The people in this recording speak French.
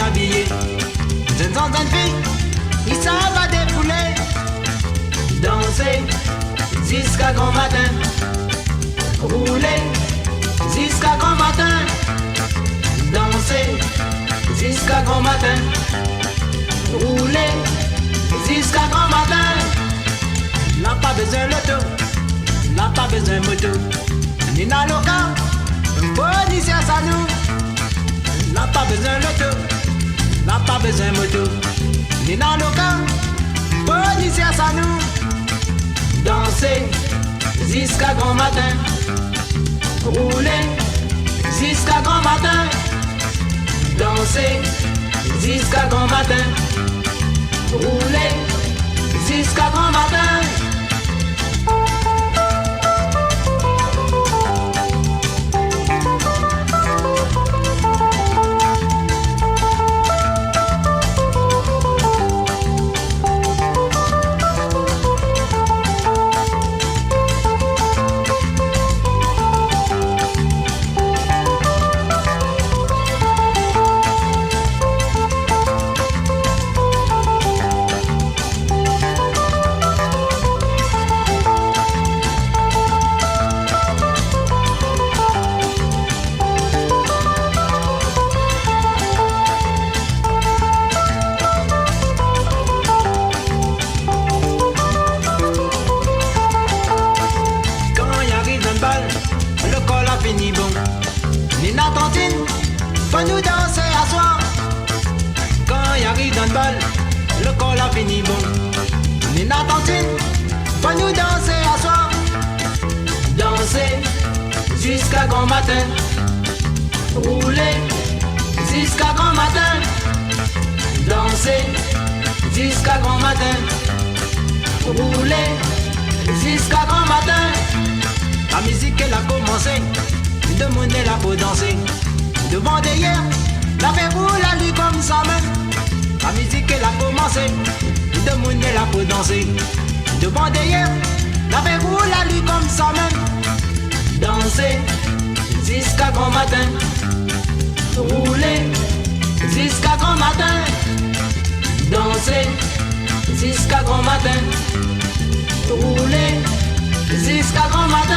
habillés. Jeunes hommes, jeunes filles, ils s'en va défouler. Danser jusqu'à grand matin. Rouler jusqu'à grand matin. Danser jusqu'à grand matin. Rouler jusqu'à grand matin. N'a pas besoin l'auto, n'a pas besoin moto. Ni n'a local, policier à nous. N'a pas besoin l'auto, n'a pas besoin moto. Ni n'a local, policier à nous. Danser jusqu'à grand matin. Rouler jusqu'à grand matin. Danser jusqu'à grand matin. Rouler jusqu'à grand matin. Le col a fini bon. Nina Tantine, faut nous danser à soir. Quand y arrive dans le bal, le col a fini bon. Nina Tantine, faut nous danser à soir. Danser jusqu'à grand matin. Rouler jusqu'à grand matin. Danser jusqu'à grand matin. Rouler jusqu'à grand matin. La musique elle a commencé, tout le monde est là pour danser. Devant derrière, la fait roule la lui comme ça même. La musique elle a commencé, tout le monde est là pour danser. Devant derrière, la fait roule la lui comme ça même. Danser jusqu'à grand matin. Rouler jusqu'à grand matin. Danser jusqu'à grand matin. Rouler jusqu'à grand matin.